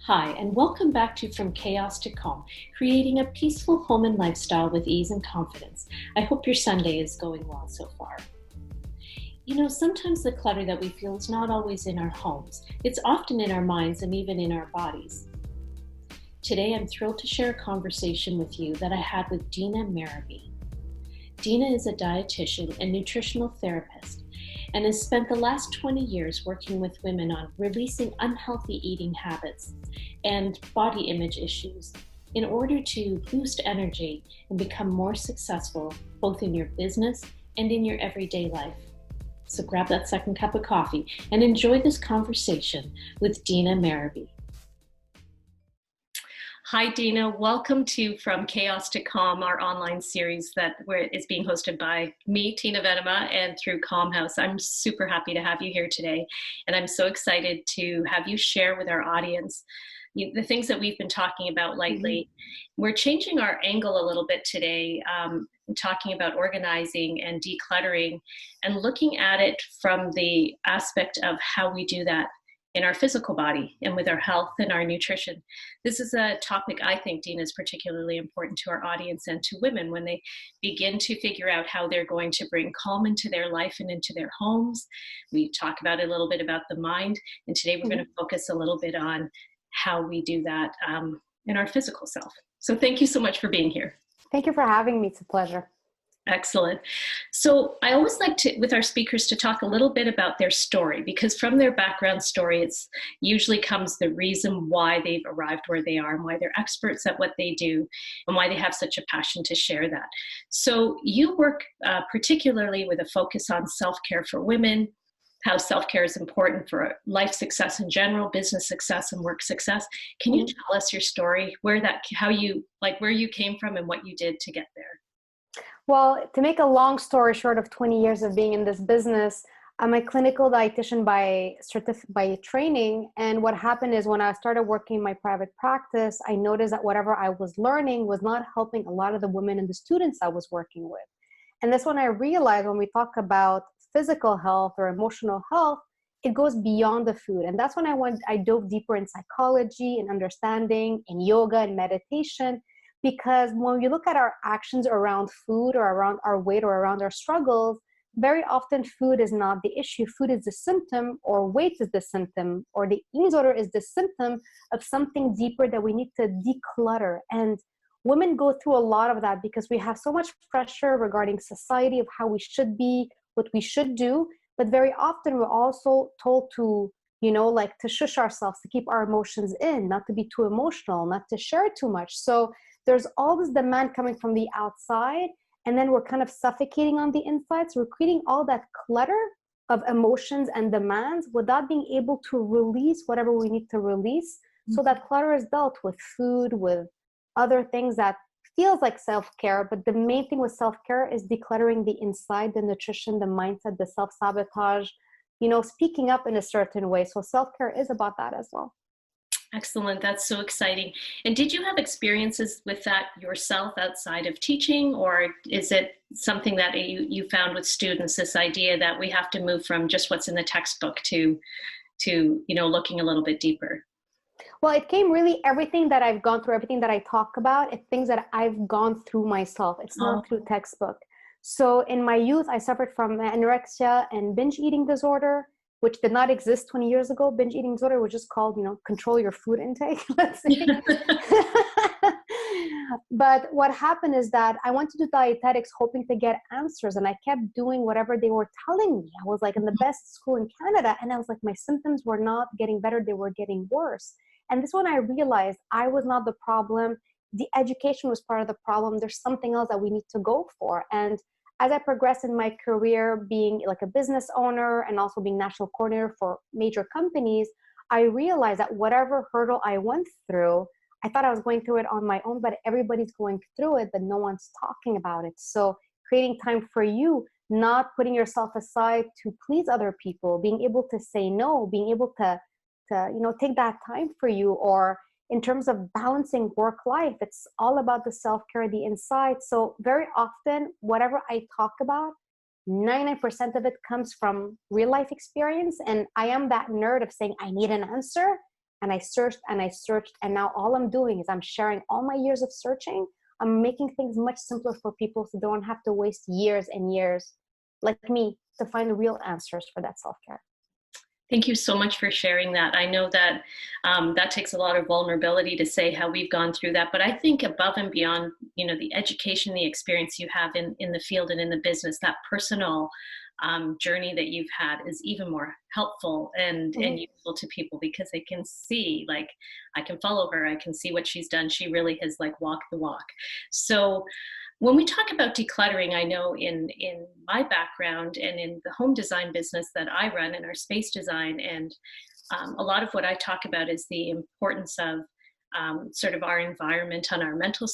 Hi, and welcome back to From Chaos to Calm, creating a peaceful home and lifestyle with ease and confidence. I hope your Sunday is going well so far. You know, sometimes the clutter that we feel is not always in our homes. It's often in our minds and even in our bodies. Today, I'm thrilled to share a conversation with you that I had with Dina Merhbi. Dina is a dietitian and nutritional therapist and has spent the last 20 years working with women on releasing unhealthy eating habits and body image issues in order to boost energy and become more successful both in your business and in your everyday life. So grab that second cup of coffee and enjoy this conversation with Dina Merhbi. Hi, Dina. Welcome to From Chaos to Calm, our online series that is being hosted by me, Tina Venema, and through Calm House. I'm super happy to have you here today, and I'm so excited to have you share with our audience the things that we've been talking about lately. We're changing our angle a little bit today, talking about organizing and decluttering and looking at it from the aspect of how we do that in our physical body and with our health and our nutrition. This is a topic I think, Dina, is particularly important to our audience and to women when they begin to figure out how they're going to bring calm into their life and into their homes. We talk about a little bit about the mind, and today we're going to focus a little bit on how we do that in our physical self. So thank you so much for being here. Thank you for having me. It's a pleasure. Excellent. So I always like to, with our speakers, to talk a little bit about their story, because from their background story, it's usually comes the reason why they've arrived where they are and why they're experts at what they do and why they have such a passion to share that. So you work particularly with a focus on self-care for women, how self-care is important for life success in general, business success and work success. Can you tell us your story, where you came from and what you did to get there? Well, to make a long story short of 20 years of being in this business, I'm a clinical dietitian by training. And what happened is when I started working in my private practice, I noticed that whatever I was learning was not helping a lot of the women and the students I was working with. And that's when I realized when we talk about physical health or emotional health, it goes beyond the food. And that's when I dove deeper in psychology and understanding and yoga and meditation. Because when you look at our actions around food or around our weight or around our struggles, very often food is not the issue. Food is the symptom, or weight is the symptom, or the eating disorder is the symptom of something deeper that we need to declutter. And women go through a lot of that because we have so much pressure regarding society of how we should be, what we should do. But very often we're also told to, to shush ourselves, to keep our emotions in, not to be too emotional, not to share too much. So there's all this demand coming from the outside, and then we're kind of suffocating on the inside. So we're creating all that clutter of emotions and demands without being able to release whatever we need to release. So that clutter is dealt with food, with other things that feels like self-care. But the main thing with self-care is decluttering the inside, the nutrition, the mindset, the self-sabotage, speaking up in a certain way. So self-care is about that as well. Excellent. That's so exciting. And did you have experiences with that yourself outside of teaching, or is it something that you found with students, this idea that we have to move from just what's in the textbook to looking a little bit deeper? Well, it came really everything that I've gone through, everything that I talk about, it's things that I've gone through myself. It's not through textbook. So in my youth, I suffered from anorexia and binge eating disorder, which did not exist 20 years ago. Binge eating disorder was just called, control your food intake, let's say. But what happened is that I went to do dietetics hoping to get answers, and I kept doing whatever they were telling me. I was like in the best school in Canada, and I was like, my symptoms were not getting better, they were getting worse. And this one I realized I was not the problem. The education was part of the problem. There's something else that we need to go for. And as I progressed in my career, being like a business owner and also being national coordinator for major companies, I realized that whatever hurdle I went through, I thought I was going through it on my own, but everybody's going through it, but no one's talking about it. So creating time for you, not putting yourself aside to please other people, being able to say no, being able to take that time for you, or in terms of balancing work life, it's all about the self-care, the inside. So very often, whatever I talk about, 99% of it comes from real life experience. And I am that nerd of saying, I need an answer. and I searched and I searched. And now all I'm doing is I'm sharing all my years of searching. I'm making things much simpler for people so they don't have to waste years and years like me to find the real answers for that self-care. Thank you so much for sharing that. I know that that takes a lot of vulnerability to say how we've gone through that, but I think above and beyond, the education, the experience you have in the field and in the business, that personal journey that you've had is even more helpful and useful to people, because they can see, like, I can follow her, I can see what she's done. She really has like walked the walk. So when we talk about decluttering, I know in my background and in the home design business that I run in our space design, and a lot of what I talk about is the importance of sort of our environment on our mental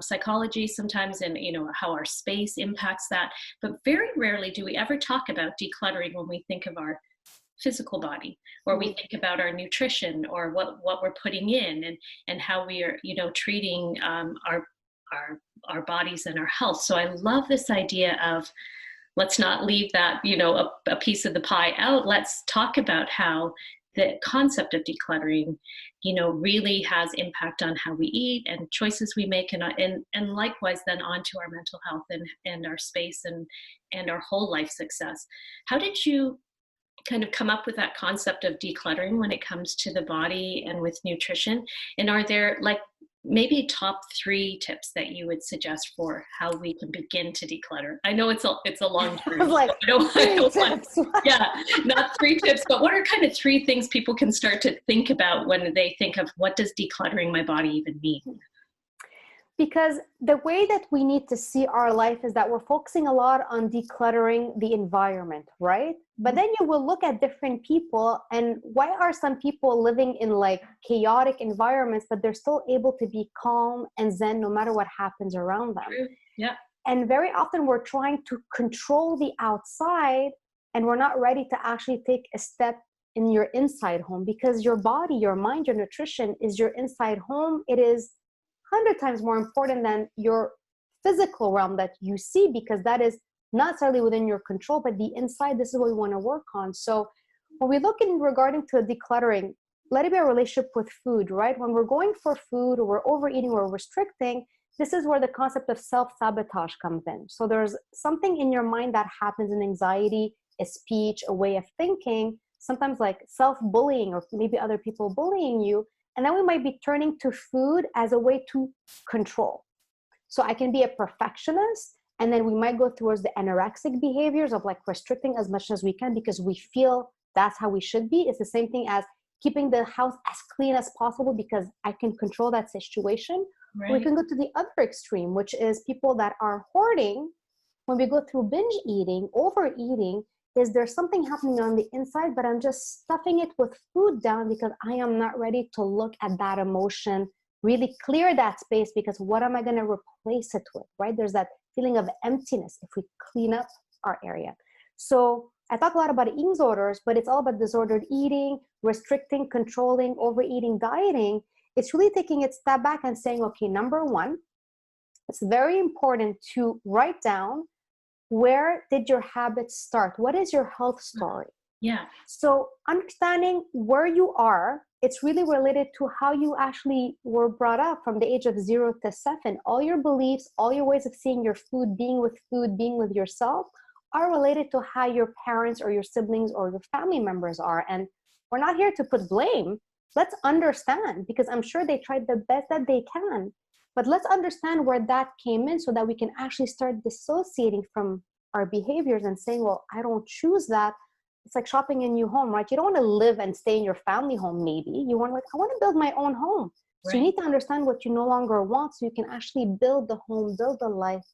psychology sometimes, and how our space impacts that. But very rarely do we ever talk about decluttering when we think of our physical body, or we think about our nutrition, or what we're putting in, and how we are treating our bodies and our health. So I love this idea of, let's not leave that, a piece of the pie out. Let's talk about how the concept of decluttering, really has impact on how we eat and choices we make, and likewise then onto our mental health and our space and our whole life success. How did you kind of come up with that concept of decluttering when it comes to the body and with nutrition? And are there maybe top 3 tips that you would suggest for how we can begin to declutter? I know it's a long term. Like, yeah, not 3 tips, but what are kind of 3 things people can start to think about when they think of, what does decluttering my body even mean? Because the way that we need to see our life is that we're focusing a lot on decluttering the environment, right? But then you will look at different people, and why are some people living in like chaotic environments, but they're still able to be calm and zen no matter what happens around them? True. Yeah. And very often we're trying to control the outside, and we're not ready to actually take a step in your inside home, because your body, your mind, your nutrition is your inside home. It is 100 times more important than your physical realm that you see, because that is not necessarily within your control, but the inside, this is what we want to work on. So when we look in regarding to decluttering, let it be a relationship with food, right? When we're going for food, or we're overeating or restricting, this is where the concept of self-sabotage comes in. So there's something in your mind that happens, in anxiety, a speech, a way of thinking, sometimes like self-bullying, or maybe other people bullying you. And then we might be turning to food as a way to control. So I can be a perfectionist, and then we might go towards the anorexic behaviors of like restricting as much as we can because we feel that's how we should be. It's the same thing as keeping the house as clean as possible because I can control that situation. Right. We can go to the other extreme, which is people that are hoarding. When we go through binge eating, overeating, is there something happening on the inside, but I'm just stuffing it with food down because I am not ready to look at that emotion, really clear that space, because what am I going to replace it with, right? There's that feeling of emptiness if we clean up our area. So I talk a lot about eating disorders, but it's all about disordered eating, restricting, controlling, overeating, dieting. It's really taking a step back and saying, okay, number one, it's very important to write down, where did your habits start? What is your health story? Yeah. So understanding where you are, it's really related to how you actually were brought up from the age of 0 to 7. All your beliefs, all your ways of seeing your food, being with yourself, are related to how your parents or your siblings or your family members are. And we're not here to put blame. Let's understand, because I'm sure they tried the best that they can. But let's understand where that came in so that we can actually start dissociating from our behaviors and saying, well, I don't choose that. It's like shopping a new home, right? You don't want to live and stay in your family home, maybe. You want, like, I want to build my own home. So you need to understand what you no longer want so you can actually build the home, build the life,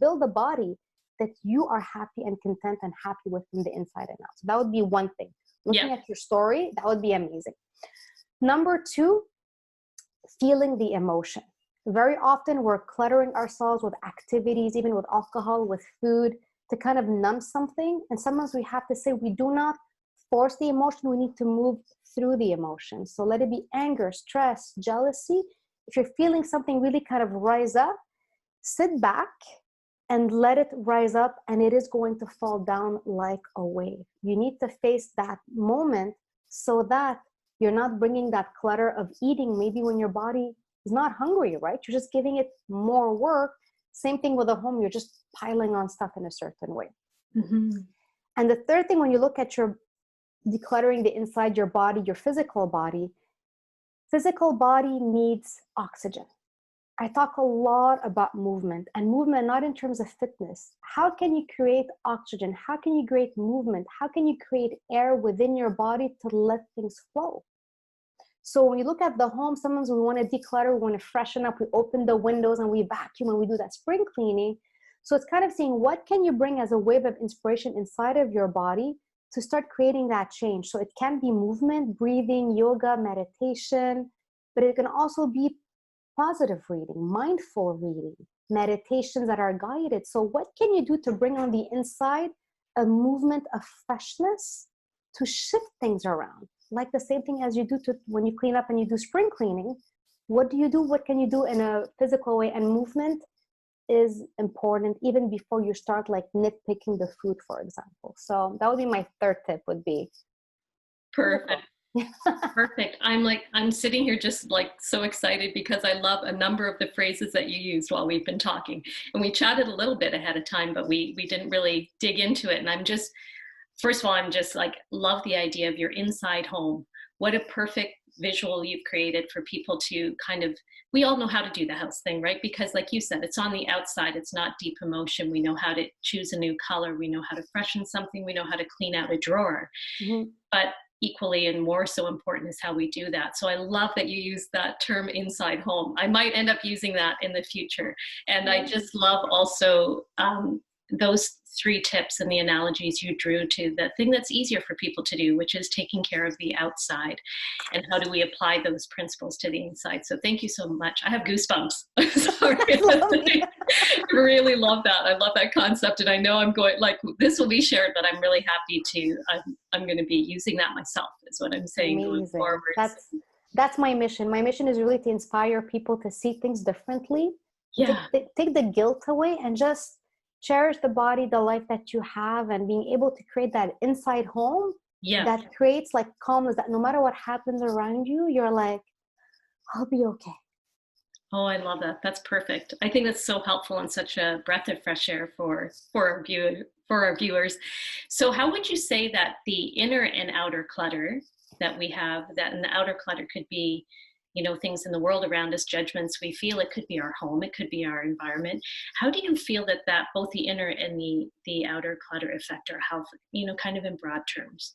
build the body that you are happy and content and happy with from the inside and out. So that would be one thing. Looking at your story, that would be amazing. Number two, feeling the emotion. Very often we're cluttering ourselves with activities, even with alcohol, with food, to kind of numb something. And sometimes we have to say, we do not force the emotion, we need to move through the emotion. So let it be anger, stress, jealousy. If you're feeling something really kind of rise up, sit back and let it rise up, and it is going to fall down like a wave. You need to face that moment so that You're not bringing that clutter of eating maybe when your body is not hungry, right? You're just giving it more work. Same thing with a home, you're just piling on stuff in a certain way. Mm-hmm. And the third thing, when you look at your decluttering the inside your body, your physical body needs oxygen. I talk a lot about movement, and movement not in terms of fitness. How can you create oxygen? How can you create movement? How can you create air within your body to let things flow? So when you look at the home, sometimes we want to declutter, we want to freshen up, we open the windows and we vacuum and we do that spring cleaning. So it's kind of seeing what can you bring as a wave of inspiration inside of your body to start creating that change. So it can be movement, breathing, yoga, meditation, but it can also be positive reading, mindful reading, meditations that are guided. So what can you do to bring on the inside a movement of freshness to shift things around? Like the same thing as you do to when you clean up and you do spring cleaning. What do you do? What can you do in a physical way? And movement is important even before you start like nitpicking the food, for example. So that would be my third tip would be. Perfect. Perfect. I'm sitting here just like so excited because I love a number of the phrases that you used while we've been talking. And we chatted a little bit ahead of time, but we didn't really dig into it. And first of all, I'm just like, love the idea of your inside home. What a perfect visual you've created for people to kind of, we all know how to do the house thing, right? Because like you said, it's on the outside, it's not deep emotion. We know how to choose a new color. We know how to freshen something. We know how to clean out a drawer. Mm-hmm. But equally and more so important is how we do that. So I love that you use that term inside home. I might end up using that in the future. And I just love also those three tips and the analogies you drew to the thing that's easier for people to do, which is taking care of the outside. And how do we apply those principles to the inside? So thank you so much. I have goosebumps. Sorry. I really love that. I love that concept. And I know I'm going, like, this will be shared, but I'm really happy to, I'm going to be using that myself is what I'm saying. Amazing. Going forward. That's my mission. My mission is really to inspire people to see things differently. Yeah. Take the guilt away and just cherish the body, the life that you have, and being able to create that inside home that creates like calmness, that no matter what happens around you, you're like, I'll be okay. Oh, I love that. That's perfect. I think that's so helpful and such a breath of fresh air for our viewers. So how would you say that the inner and outer clutter that we have, that in the outer clutter could be, you know, things in the world around us, judgments we feel, it could be our home, it could be our environment. How do you feel that both the inner and the outer clutter affect our health, you know, kind of in broad terms?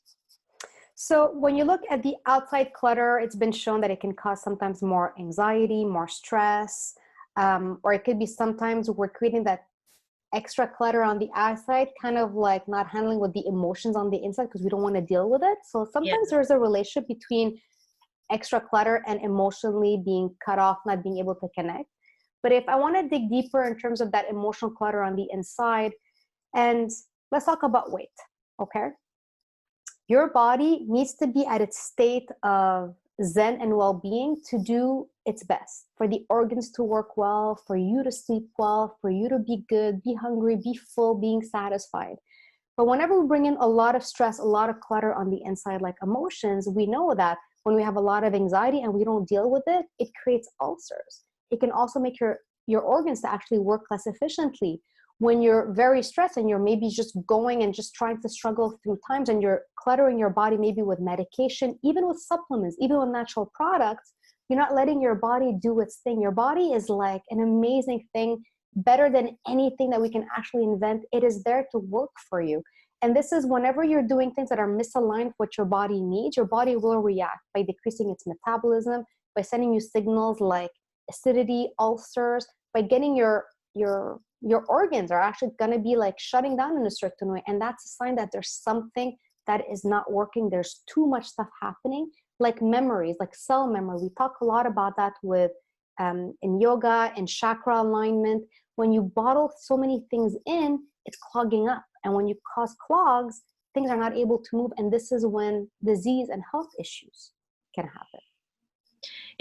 So when you look at the outside clutter, it's been shown that it can cause sometimes more anxiety, more stress, or it could be sometimes we're creating that extra clutter on the outside, kind of like not handling with the emotions on the inside because we don't want to deal with it. So sometimes there's a relationship between extra clutter and emotionally being cut off, not being able to connect. But if I want to dig deeper in terms of that emotional clutter on the inside, and let's talk about weight, okay? Your body needs to be at its state of zen and well-being to do its best, for the organs to work well, for you to sleep well, for you to be good, be hungry, be full, being satisfied. But whenever we bring in a lot of stress, a lot of clutter on the inside, like emotions, we know that when we have a lot of anxiety and we don't deal with it, it creates ulcers. It can also make your organs to actually work less efficiently. When you're very stressed and you're maybe just going and just trying to struggle through times and you're cluttering your body maybe with medication, even with supplements, even with natural products, you're not letting your body do its thing. Your body is like an amazing thing, better than anything that we can actually invent. It is there to work for you. And this is whenever you're doing things that are misaligned with what your body needs, your body will react by decreasing its metabolism, by sending you signals like acidity, ulcers, by getting your organs are actually going to be like shutting down in a certain way. And that's a sign that there's something that is not working. There's too much stuff happening, like memories, like cell memory. We talk a lot about that with in yoga and chakra alignment. When you bottle so many things in, it's clogging up. And when you cause clogs, things are not able to move. And this is when disease and health issues can happen.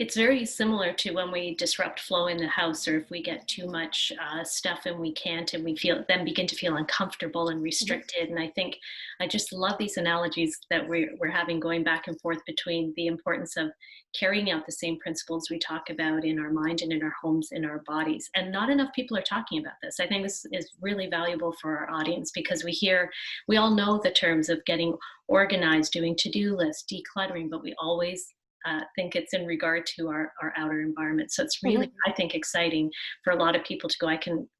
It's very similar to when we disrupt flow in the house, or if we get too much stuff and we can't, and we feel then begin to feel uncomfortable and Mhm. restricted. And I think I just love these analogies that we're having going back and forth between the importance of carrying out the same principles we talk about in our mind and in our homes, in our bodies. And not enough people are talking about this. I think this is really valuable for our audience because we all know the terms of getting organized, doing to-do lists, decluttering, but we always think it's in regard to our outer environment. So it's really, Mhm. I think, exciting for a lot of people to go, I can,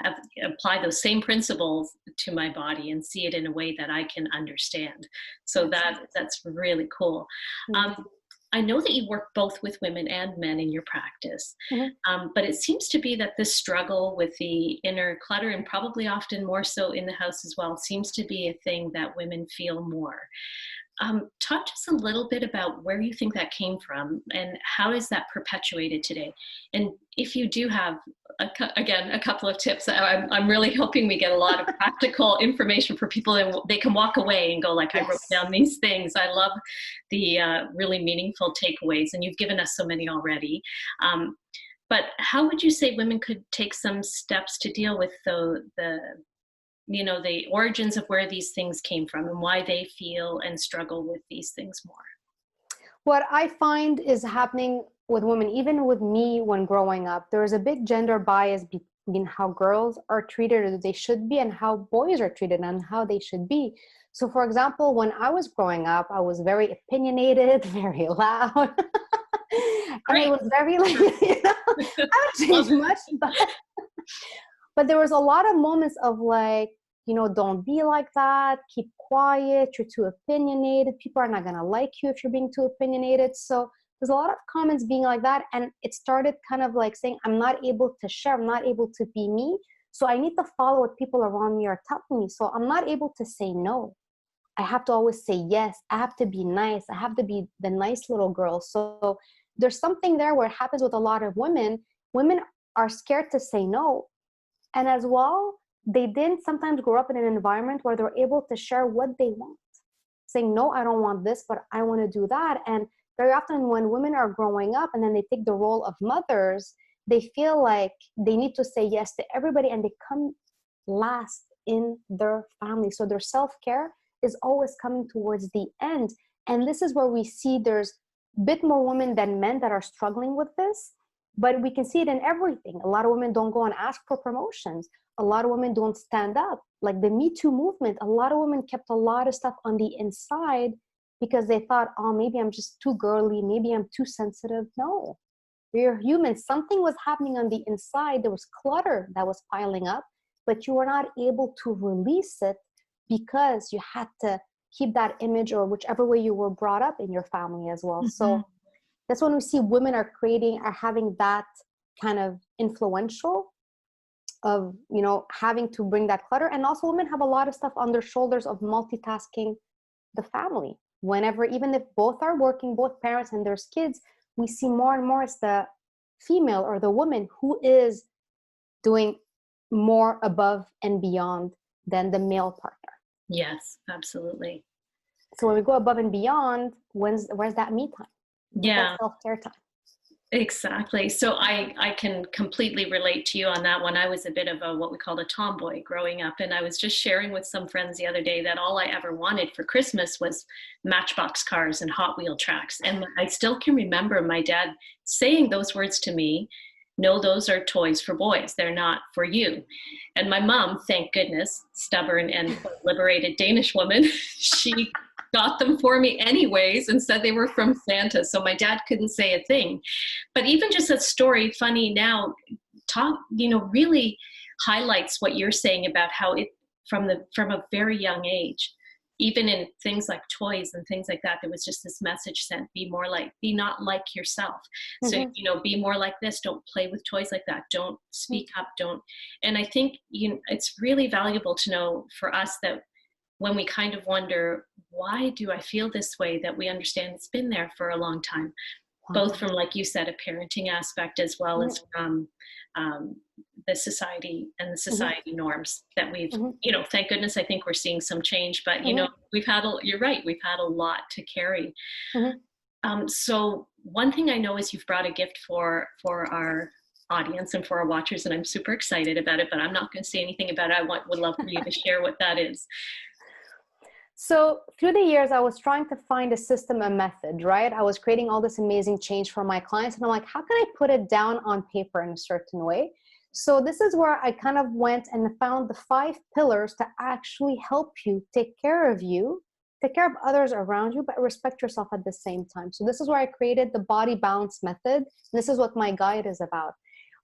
have apply those same principles to my body and see it in a way that I can understand. So Yes. that's really cool. Yes. Um, I know that you work both with women and men in your practice, Mhm. but it seems to be that this struggle with the inner clutter, and probably often more so in the house as well, seems to be a thing that women feel more. Talk to us a little bit about where you think that came from and how is that perpetuated today? And if you do have, again, a couple of tips, I'm really hoping we get a lot of practical information for people and they can walk away and go like, I wrote Yes. down these things. I love the really meaningful takeaways, and you've given us so many already. Um, but how would you say women could take some steps to deal with the origins of where these things came from and why they feel and struggle with these things more? What I find is happening with women, even with me when growing up, there is a big gender bias between how girls are treated or they should be and how boys are treated and how they should be. So, for example, when I was growing up, I was very opinionated, very loud, and it Great. was very like, I haven't Love changed much, but there was a lot of moments of like, don't be like that, keep quiet, you're too opinionated, people are not going to like you if you're being too opinionated. So there's a lot of comments being like that, and it started kind of like saying I'm not able to share, I'm not able to be me, so I need to follow what people around me are telling me. So I'm not able to say no, I have to always say yes, I have to be nice, I have to be the nice little girl. So there's something there where it happens with a lot of women are scared to say no. And as well, they didn't sometimes grow up in an environment where they're able to share what they want, saying, no, I don't want this, but I want to do that. And very often when women are growing up and then they take the role of mothers, they feel like they need to say yes to everybody and they come last in their family. So their self-care is always coming towards the end. And this is where we see there's a bit more women than men that are struggling with this, but we can see it in everything. A lot of women don't go and ask for promotions. A lot of women don't stand up. Like the Me Too movement, a lot of women kept a lot of stuff on the inside because they thought, oh, maybe I'm just too girly, maybe I'm too sensitive. No, we're human. Something was happening on the inside. There was clutter that was piling up, but you were not able to release it because you had to keep that image or whichever way you were brought up in your family as well. Mhm. So that's when we see women are having that kind of influential of, having to bring that clutter. And also women have a lot of stuff on their shoulders of multitasking the family. Whenever, even if both are working, both parents and there's kids, we see more and more it's the female or the woman who is doing more above and beyond than the male partner. Yes, absolutely. So when we go above and beyond, where's that me time? Where's that Yeah, self-care time? exactly. So I can completely relate to you on that one. I was a bit of a what we called a tomboy growing up, and I was just sharing with some friends the other day that all I ever wanted for Christmas was Matchbox cars and Hot Wheel tracks. And I still can remember my dad saying those words to me. No, those are toys for boys. They're not for you. And my mom, thank goodness, stubborn and liberated Danish woman, she got them for me anyways and said they were from Santa. So my dad couldn't say a thing. But even just that story, funny now, really highlights what you're saying about how it from a very young age, even in things like toys and things like that, there was just this message sent: be not like yourself. So Mm-hmm. be more like this. Don't play with toys like that. Don't speak up. Don't. And I think it's really valuable to know for us that when we kind of wonder, why do I feel this way, that we understand it's been there for a long time, Long both time. from, like you said, a parenting aspect as well Mm-hmm. as from the society and the Mm-hmm. society norms that we've, Mm-hmm. thank goodness, I think we're seeing some change, but Mm-hmm. you're right, we've had a lot to carry. Mm-hmm. So one thing I know is you've brought a gift for our audience and for our watchers, and I'm super excited about it, but I'm not going to say anything about it. Would love for you to share what that is. So through the years, I was trying to find a system, a method, right? I was creating all this amazing change for my clients. And I'm like, how can I put it down on paper in a certain way? So this is where I kind of went and found the 5 pillars to actually help you, take care of others around you, but respect yourself at the same time. So this is where I created the body balance method. This is what my guide is about.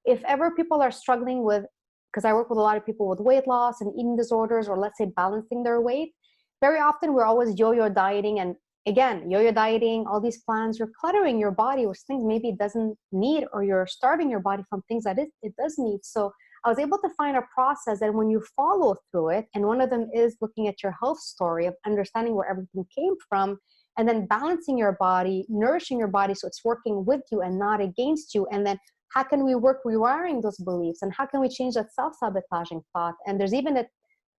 If ever people are struggling with, because I work with a lot of people with weight loss and eating disorders, or let's say balancing their weight, very often we're always yo-yo dieting. And again, yo-yo dieting, all these plans, you're cluttering your body with things maybe it doesn't need, or you're starving your body from things that it does need. So I was able to find a process that when you follow through it, and one of them is looking at your health story of understanding where everything came from, and then balancing your body, nourishing your body so it's working with you and not against you. And then how can we work rewiring those beliefs, and how can we change that self-sabotaging thought? And there's even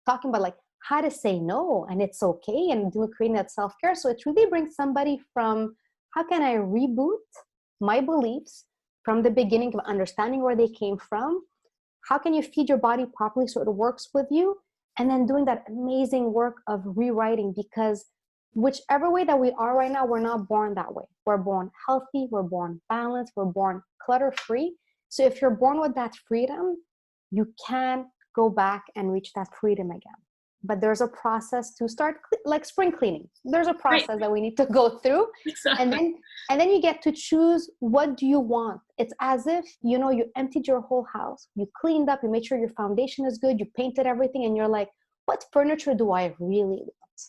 talking about like how to say no, and it's okay, and creating that self-care. So it really brings somebody from how can I reboot my beliefs from the beginning of understanding where they came from. How can you feed your body properly so it works with you? And then doing that amazing work of rewriting, because whichever way that we are right now, we're not born that way. We're born healthy, we're born balanced, we're born clutter-free. So if you're born with that freedom, you can go back and reach that freedom again. But there's a process to start, like spring cleaning. There's a process Right. that we need to go through. Exactly. And then you get to choose, what do you want? It's as if, you emptied your whole house, you cleaned up, you made sure your foundation is good, you painted everything, and you're like, what furniture do I really want?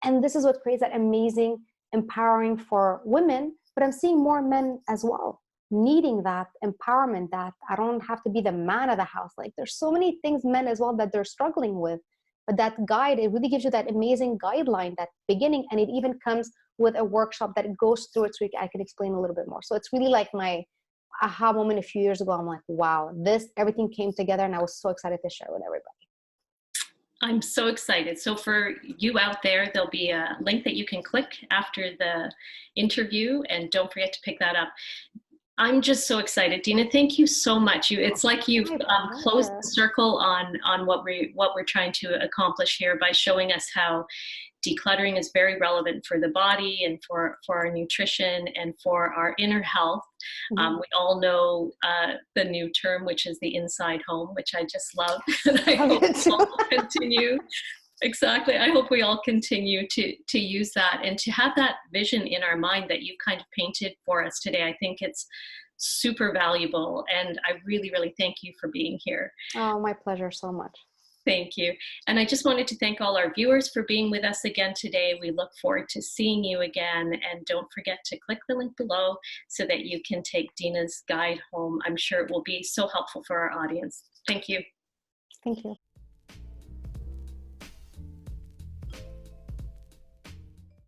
And this is what creates that amazing empowering for women, but I'm seeing more men as well needing that empowerment, that I don't have to be the man of the house. Like there's so many things, men as well, that they're struggling with. But that guide, it really gives you that amazing guideline, that beginning, and it even comes with a workshop that goes through it so I can explain a little bit more. So it's really like my aha moment a few years ago. I'm like, wow, everything came together, and I was so excited to share with everybody. I'm so excited. So for you out there, there'll be a link that you can click after the interview, and don't forget to pick that up. I'm just so excited, Dina. Thank you so much. It's like you've closed the circle on what we're trying to accomplish here by showing us how decluttering is very relevant for the body and for our nutrition and for our inner health. Mm-hmm. We all know the new term, which is the inside home, which I just love. And I hope we'll continue. Exactly. I hope we all continue to use that and to have that vision in our mind that you've kind of painted for us today. I think it's super valuable, and I really, really thank you for being here. Oh, my pleasure so much. Thank you. And I just wanted to thank all our viewers for being with us again today. We look forward to seeing you again. And don't forget to click the link below so that you can take Dina's guide home. I'm sure it will be so helpful for our audience. Thank you. Thank you.